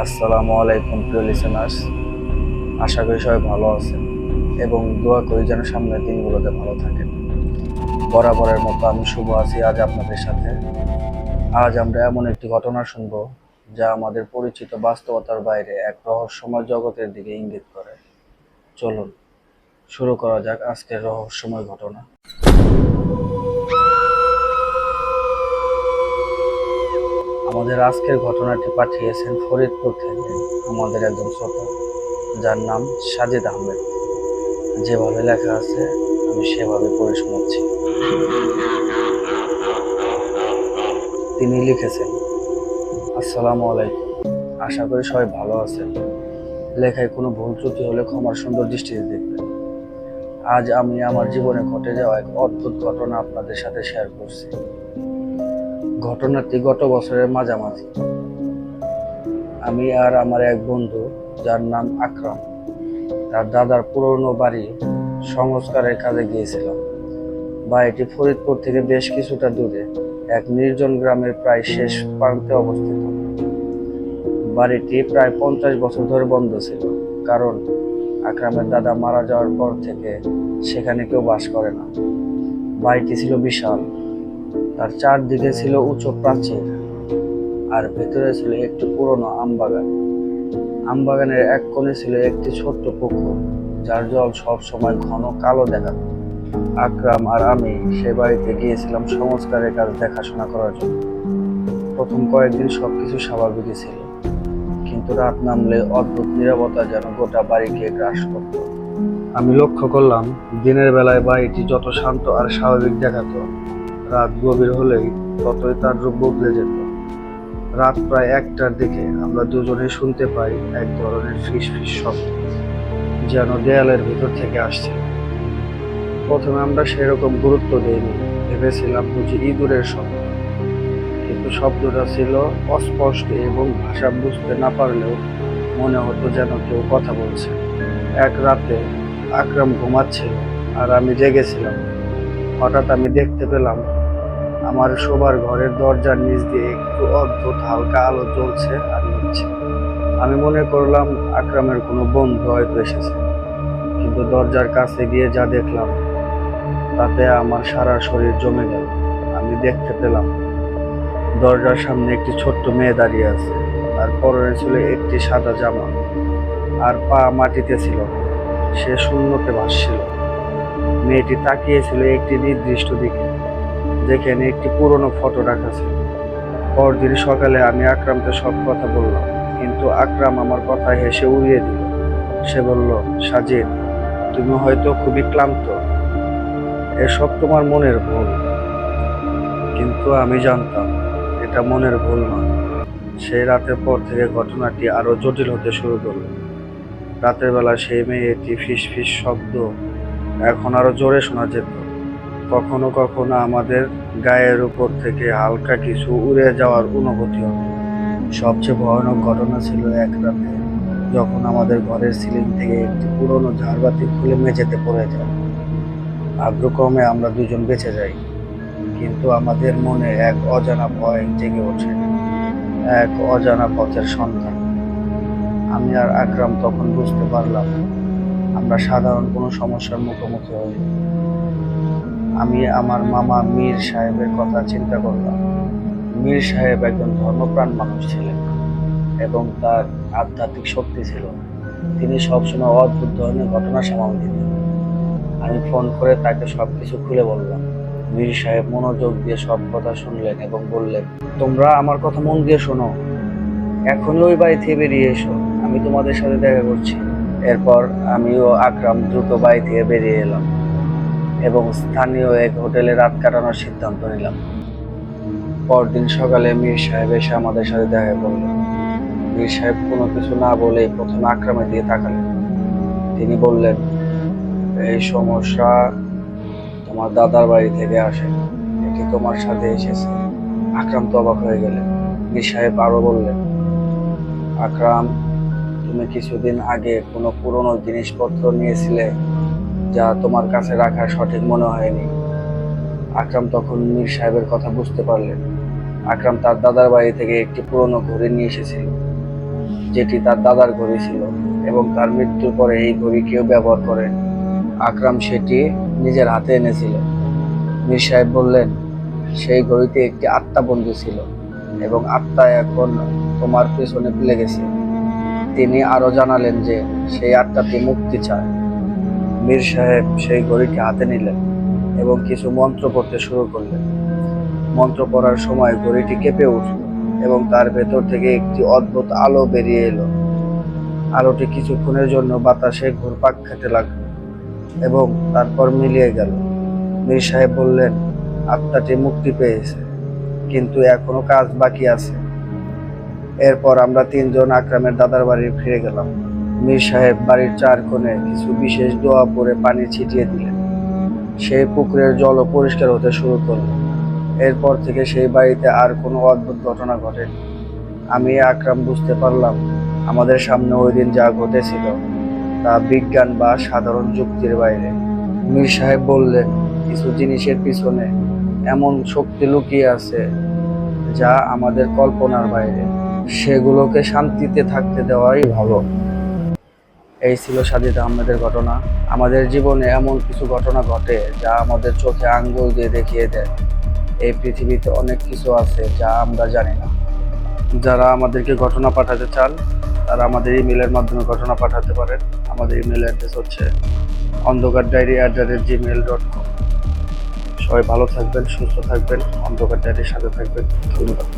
আসসালামু আলাইকুম প্রিয় লিসেনার্স, আশা করি সবাই ভালো আছেন এবং দোয়া করি যেন সামনের দিনগুলোতে ভালো থাকেন। বরাবরের মতো আমি শুভ আছি আজ আপনাদের সাথে। আজ আমরা এমন একটি ঘটনা শুনব যা আমাদের পরিচিত বাস্তবতার বাইরে এক রহস্যময় জগতের দিকে ইঙ্গিত করে। চলুন শুরু করা যাক আজকের রহস্যময় ঘটনা। আমাদের আজকের ঘটনাটি পাঠিয়েছেন ফরিদপুর থেকে আমাদের একজন শ্রোতা, যার নাম সাজিদ আহমেদ। যেভাবে লেখা আছে আমি সেভাবে পড়ে শোনাচ্ছি। তিনি লিখেছেন, আসসালামু আলাইকুম, আশা করি সবাই ভালো আছেন। লেখায় কোনো ভুল ত্রুটি হলে ক্ষমার সুন্দর দৃষ্টিতে দেখবেন। আজ আমি আমার জীবনে ঘটে যাওয়া এক অদ্ভুত ঘটনা আপনাদের সাথে শেয়ার করছি। ঘটনাটি গত বছরের মাঝামাঝি। আমি আর আমার এক বন্ধু, যার নাম আকরাম, তার দাদার পুরনো বাড়ি সংস্কারের কাজে গিয়েছিলাম। বাড়িটি ফরিদপুর থেকে বেশ কিছুটা দূরে এক নির্জন গ্রামের প্রায় শেষ প্রান্তে অবস্থিত। বাড়িটি প্রায় 50 বছর ধরে বন্ধ ছিল, কারণ আকরামের দাদা মারা যাওয়ার পর থেকে সেখানে কেউ বাস করে না। বাড়িটি ছিল বিশাল, তার চারদিকে ছিল উঁচু প্রাচীর আর ভেতরে ছিল একটি পুরনো আমবাগান। আমবাগানের এক কোণে ছিল একটি ছোট্ট পুকুর, যার জল সব সময় ঘন কালো দেখাতো। আকরাম আর আমি সে বাড়িতে গিয়েছিলাম সংস্কারের কাজ দেখাশোনা করার জন্য। প্রথম কয়েকদিন সবকিছু স্বাভাবিকই ছিল, কিন্তু রাত নামলে অদ্ভুত নীরবতা যেন গোটা বাড়িকে গ্রাস করত। আমি লক্ষ্য করলাম, দিনের বেলায় বাড়িটি যত শান্ত আর স্বাভাবিক দেখাতো, রাত গভীর হলেই ততই তার রূপ বদলে যেত। রাত প্রায় 1টার দিকে আমরা দুজনেই শুনতে পাই এক ধরনের ফিস ফিস শব্দ, যেন দেয়ালের ভিতর থেকে আসছে। প্রথমে আমরা সেরকম গুরুত্ব দেইনি, ভেবেছিলাম বুঝি ইঁদুরের শব্দ, কিন্তু শব্দটা ছিল অস্পষ্ট এবং ভাষা বুঝতে না পারলেও মনে হতো যেন কেউ কথা বলছে। এক রাতে আকরাম ঘুমাচ্ছিল আর আমি জেগেছিলাম। হঠাৎ আমি দেখতে পেলাম আমার শোবার ঘরের দরজার নিচ দিয়ে একটু অদ্ভুত হালকা আলো জ্বলছে আর নিচ্ছে। আমি মনে করলাম আকরামের কোনো বন্ধু হয়তো এসেছে, কিন্তু দরজার কাছে গিয়ে যা দেখলাম তাতে আমার সারা শরীর জমে গেল। আমি দেখতে পেলাম দরজার সামনে একটি ছোট্ট মেয়ে দাঁড়িয়ে আছে, আর পরনে ছিল একটি সাদা জামা, আর পা মাটিতে ছিল। সে শূন্যতে ভাসছিল। মেয়েটি তাকিয়েছিল একটি নির্দিষ্ট দিকে, যেখানে একটি পুরনো ফটো রাখা ছিল। পরদিন সকালে আমি আকরামকে সব কথা বললাম, কিন্তু আকরাম আমার কথা হেসে উড়িয়ে দিল। সে বলল, সাজিদ, তুমি হয়তো খুবই ক্লান্ত, এসব তোমার মনের ভুল। কিন্তু আমি জানতাম এটা মনের ভুল নয়। সেই রাতের পর থেকে ঘটনাটি আরো জটিল হতে শুরু করলো। রাতের বেলা সেই মেয়েটি ফিস ফিস শব্দ এখন আরো জোরে শোনা যেত। কখনো কখনো আমাদের গায়ের উপর থেকে হালকা কিছু উড়ে যাওয়ার অনুভূতি হতো। সবচেয়ে ভয়ানক ঘটনা ছিল এক রাতে, যখন আমাদের ঘরের সিলিং থেকে একটি পুরনো ঝাড়বাতি খুলে মেঝেতে পড়ে যায়। ভাগ্যক্রমে আমরা দুজন বেঁচে যাই, কিন্তু আমাদের মনে এক অজানা ভয় জেগে ওঠে, এক অজানা পথের সন্ধান। আমি আর আকরাম তখন বুঝতে পারলাম আমরা সাধারণ কোনো সমস্যার মুখোমুখি হই। আমি আমার মামা মীর সাহেবের কথা চিন্তা করলাম। মীর সাহেব একজন ধর্মপ্রাণ মানুষ ছিলেন এবং তার আধ্যাত্মিক শক্তি ছিল। তিনি সবসময় অদ্ভুত ধরনের ঘটনা সামাল দিতেন। আমি ফোন করে তাকে সবকিছু খুলে বললাম। মীর সাহেব মনোযোগ দিয়ে সব কথা শুনলেন এবং বললেন, তোমরা আমার কথা মন দিয়ে শোনো, এখনই ওই বাড়ি থেকে বেরিয়ে এসো, আমি তোমাদের সাথে দেখা করছি। এরপর আমি ও আকরাম দ্রুত বাড়ি থেকে বেরিয়ে এলাম এবং স্থানীয় এক হোটেলে রাত কাটানোর সিদ্ধান্ত নিলাম। পরদিন সকালে মীর সাহেব এসে আমাদের সাথে দেখা করলেন। মীর সাহেব কোনো কিছু না বলেই প্রথমে আকরামের দিকে তাকালেন। তিনি বললেন, এই সমস্যা তোমার দাদার বাড়ি থেকে আসে, এটি তোমার সাথে এসেছে। আকরাম তো অবাক হয়ে গেলেন। মীর সাহেব আরো বললেন, আকরাম, তুমি কিছুদিন আগে কোনো পুরনো জিনিসপত্র নিয়েছিলে যা তোমার কাছে রাখা সঠিক মনে হয়নি। আকরাম তখন মীর সাহেবের কথা বুঝতে পারলেন। আকরাম তার দাদার বাড়ি থেকে একটি পুরনো ঘড়ি নিয়ে এসেছিল। যেটি তার দাদার ঘড়ি ছিল এবং তার মৃত্যুর পরে এই ঘড়ি কেউ ব্যবহার করে। আকরাম সেটি নিজের হাতে এনেছিল। মীর সাহেব বললেন, সেই ঘড়িতে একটি আত্মা বন্দী ছিল এবং আত্মা এখন তোমার পেছনে লেগেছে। তিনি আরো জানালেন যে সেই আত্মাটি মুক্তি চায়। মীর সাহেব সেই ঘড়িটি হাতে নিলেন এবং কিছু মন্ত্র পড়তে শুরু করলেন। মন্ত্র পড়ার সময় ঘড়িটি কেঁপে উঠল এবং তার ভেতর থেকে একটি অদ্ভুত আলো বেরিয়ে এলো। আলোটি কিছুক্ষণের জন্য বাতাসে ঘুরপাক খেতে লাগলো এবং তারপর মিলিয়ে গেল। মীর সাহেব বললেন, আত্মাটি মুক্তি পেয়েছে, কিন্তু এখনো কাজ বাকি আছে। এরপর আমরা তিনজন আকরামের দাদার বাড়ি ফিরে গেলাম। মীর সাহেব বাড়ির চার কোণে কিছু বিশেষ দোয়া পড়ে পানি ছিটিয়ে দিলেন। সেই পুকুরের জলও পরিষ্কার হতে শুরু করল। এরপর থেকে সেই বাড়িতে আর কোনো অদ্ভুত ঘটনা ঘটেনি। আমি আকরাম বুঝতে পারলাম, আমাদের সামনে ওই দিন যা ঘটেছিল তা বিজ্ঞান বা সাধারণ যুক্তির বাইরে। মীর সাহেব বললেন, কিছু জিনিসের পিছনে এমন শক্তি লুকিয়ে আছে যা আমাদের কল্পনার বাইরে। সেগুলোকে শান্তিতে থাকতে দেওয়াই ভালো। এই ছিল সাজিদ আহমেদের ঘটনা। আমাদের জীবনে এমন কিছু ঘটনা ঘটে যা আমাদের চোখে আঙ্গুল দিয়ে দেখিয়ে দেয় এই পৃথিবীতে অনেক কিছু আছে যা আমরা জানি না। যারা আমাদেরকে ঘটনা পাঠাতে চান তারা আমাদের ইমেলের মাধ্যমে ঘটনা পাঠাতে পারেন। আমাদের ইমেল অ্যাড্রেস হচ্ছে ondokarddiary@gmail.com। সবাই ভালো থাকবেন, সুস্থ থাকবেন, অন্ধকার ডায়েরির সাথে থাকবেন। ধন্যবাদ।